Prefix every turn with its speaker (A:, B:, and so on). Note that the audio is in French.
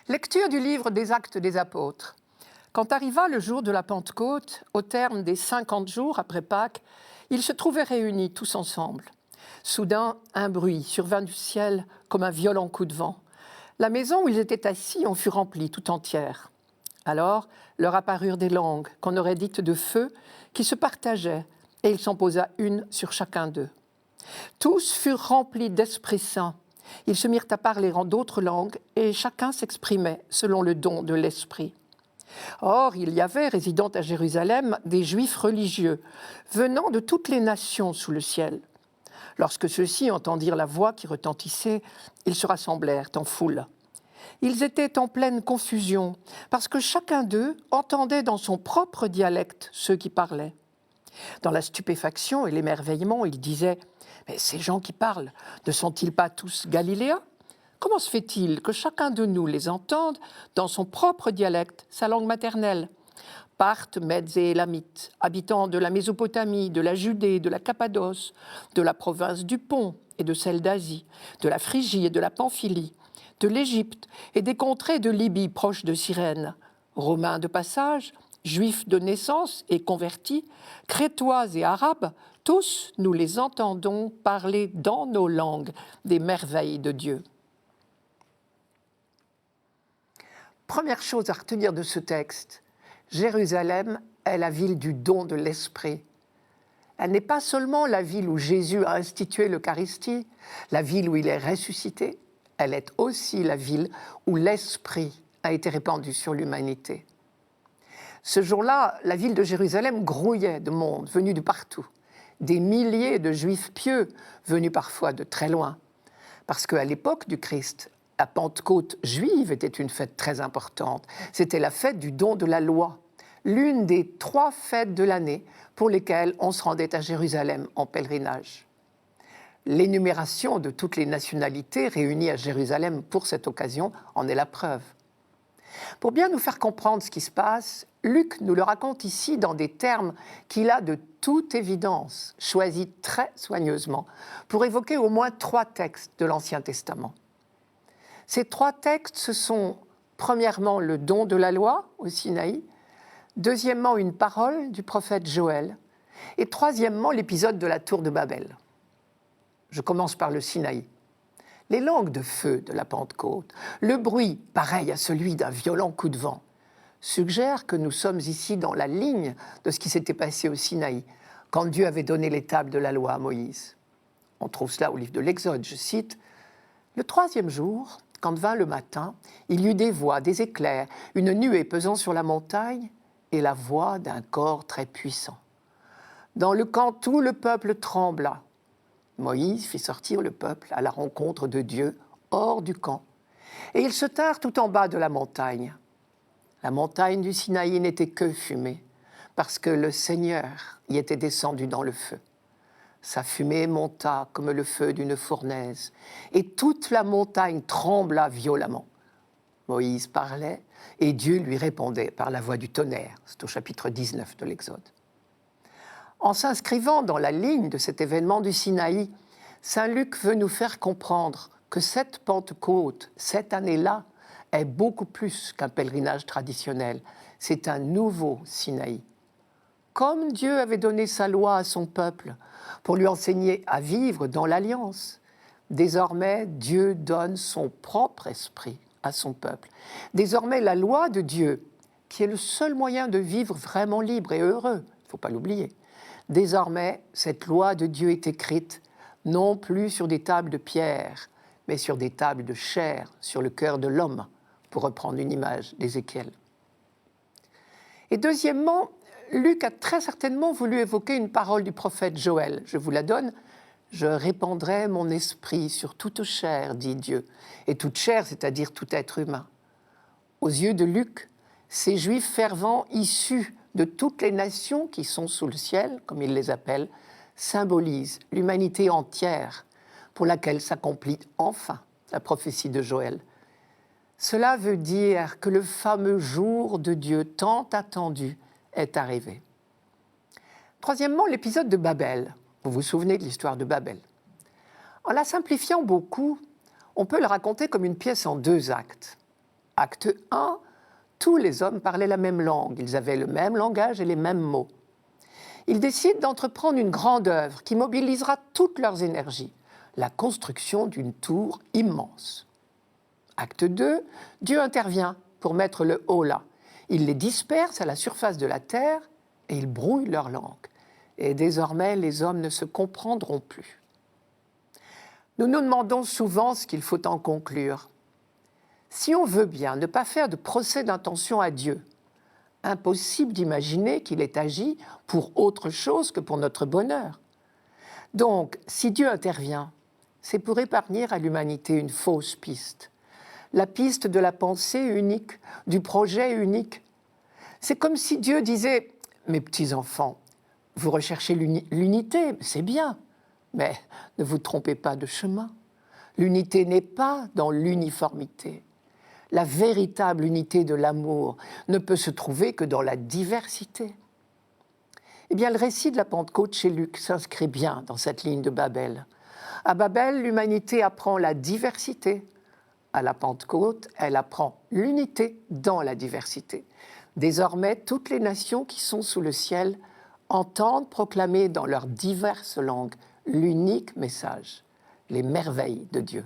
A: Lecture du livre des Actes des Apôtres. Quand arriva le jour de la Pentecôte, au terme des 50 jours après Pâques, ils se trouvaient réunis tous ensemble. Soudain, un bruit survint du ciel comme un violent coup de vent. La maison où ils étaient assis en fut remplie tout entière. Alors leur apparurent des langues qu'on aurait dites de feu qui se partageaient, et il s'en posa une sur chacun d'eux. Tous furent remplis d'Esprit Saint. Ils se mirent à parler en d'autres langues et chacun s'exprimait selon le don de l'Esprit. Or, il y avait, résidant à Jérusalem, des Juifs religieux, venant de toutes les nations sous le ciel. Lorsque ceux-ci entendirent la voix qui retentissait, ils se rassemblèrent en foule. Ils étaient en pleine confusion, parce que chacun d'eux entendait dans son propre dialecte ceux qui parlaient. Dans la stupéfaction et l'émerveillement, ils disaient « Mais ces gens qui parlent, ne sont-ils pas tous Galiléens ? Comment se fait-il que chacun de nous les entende dans son propre dialecte, sa langue maternelle ? Parthes, Mèdes et Élamites, habitants de la Mésopotamie, de la Judée, de la Cappadoce, de la province du Pont et de celle d'Asie, de la Phrygie et de la Pamphylie, de l'Égypte et des contrées de Libye proches de Cyrène, Romains de passage, Juifs de naissance et convertis, Crétois et Arabes, tous nous les entendons parler dans nos langues des merveilles de Dieu. Première chose à retenir de ce texte, Jérusalem est la ville du don de l'Esprit. Elle n'est pas seulement la ville où Jésus a institué l'Eucharistie, la ville où il est ressuscité, elle est aussi la ville où l'Esprit a été répandu sur l'humanité. Ce jour-là, la ville de Jérusalem grouillait de monde, venu de partout. Des milliers de Juifs pieux, venus parfois de très loin. Parce qu'à l'époque du Christ, la Pentecôte juive était une fête très importante. C'était la fête du don de la loi, l'une des 3 fêtes de l'année pour lesquelles on se rendait à Jérusalem en pèlerinage. L'énumération de toutes les nationalités réunies à Jérusalem pour cette occasion en est la preuve. Pour bien nous faire comprendre ce qui se passe, Luc nous le raconte ici dans des termes qu'il a de toute évidence choisis très soigneusement pour évoquer au moins 3 textes de l'Ancien Testament. Ces 3 textes, ce sont premièrement le don de la loi au Sinaï, deuxièmement une parole du prophète Joël et troisièmement l'épisode de la tour de Babel. Je commence par le Sinaï. Les langues de feu de la Pentecôte, le bruit pareil à celui d'un violent coup de vent, suggèrent que nous sommes ici dans la ligne de ce qui s'était passé au Sinaï, quand Dieu avait donné les tables de la loi à Moïse. On trouve cela au livre de l'Exode, je cite « Le 3e jour, quand vint le matin, il y eut des voix, des éclairs, une nuée pesant sur la montagne et la voix d'un corps très puissant. Dans le camp, tout le peuple trembla. Moïse fit sortir le peuple à la rencontre de Dieu hors du camp. Et ils se tinrent tout en bas de la montagne. La montagne du Sinaï n'était que fumée, parce que le Seigneur y était descendu dans le feu. Sa fumée monta comme le feu d'une fournaise, et toute la montagne trembla violemment. Moïse parlait, et Dieu lui répondait par la voix du tonnerre. C'est au chapitre 19 de l'Exode. En s'inscrivant dans la ligne de cet événement du Sinaï, saint Luc veut nous faire comprendre que cette Pentecôte, cette année-là, est beaucoup plus qu'un pèlerinage traditionnel. C'est un nouveau Sinaï. Comme Dieu avait donné sa loi à son peuple pour lui enseigner à vivre dans l'alliance, désormais Dieu donne son propre esprit à son peuple. Désormais, la loi de Dieu, qui est le seul moyen de vivre vraiment libre et heureux, il ne faut pas l'oublier, désormais, cette loi de Dieu est écrite non plus sur des tables de pierre, mais sur des tables de chair, sur le cœur de l'homme, pour reprendre une image d'Ézéchiel. Et deuxièmement, Luc a très certainement voulu évoquer une parole du prophète Joël. Je vous la donne. « Je répandrai mon esprit sur toute chair, dit Dieu. » Et toute chair, c'est-à-dire tout être humain. Aux yeux de Luc, ces Juifs fervents issus de toutes les nations qui sont sous le ciel, comme il les appelle, symbolisent l'humanité entière pour laquelle s'accomplit enfin la prophétie de Joël. Cela veut dire que le fameux jour de Dieu tant attendu est arrivé. Troisièmement, l'épisode de Babel. Vous vous souvenez de l'histoire de Babel. En la simplifiant beaucoup, on peut le raconter comme une pièce en 2 actes. Acte 1, tous les hommes parlaient la même langue, ils avaient le même langage et les mêmes mots. Ils décident d'entreprendre une grande œuvre qui mobilisera toutes leurs énergies, la construction d'une tour immense. Acte 2, Dieu intervient pour mettre le holà. Il les disperse à la surface de la terre et il brouille leur langue. Et désormais, les hommes ne se comprendront plus. Nous nous demandons souvent ce qu'il faut en conclure. Si on veut bien ne pas faire de procès d'intention à Dieu, impossible d'imaginer qu'il ait agi pour autre chose que pour notre bonheur. Donc, si Dieu intervient, c'est pour épargner à l'humanité une fausse piste. La piste de la pensée unique, du projet unique. C'est comme si Dieu disait « Mes petits-enfants, vous recherchez l'unité, c'est bien, mais ne vous trompez pas de chemin. L'unité n'est pas dans l'uniformité. La véritable unité de l'amour ne peut se trouver que dans la diversité. » Eh bien, le récit de la Pentecôte chez Luc s'inscrit bien dans cette ligne de Babel. À Babel, l'humanité apprend la diversité. À la Pentecôte, elle apprend l'unité dans la diversité. Désormais, toutes les nations qui sont sous le ciel entendent proclamer dans leurs diverses langues l'unique message, les merveilles de Dieu.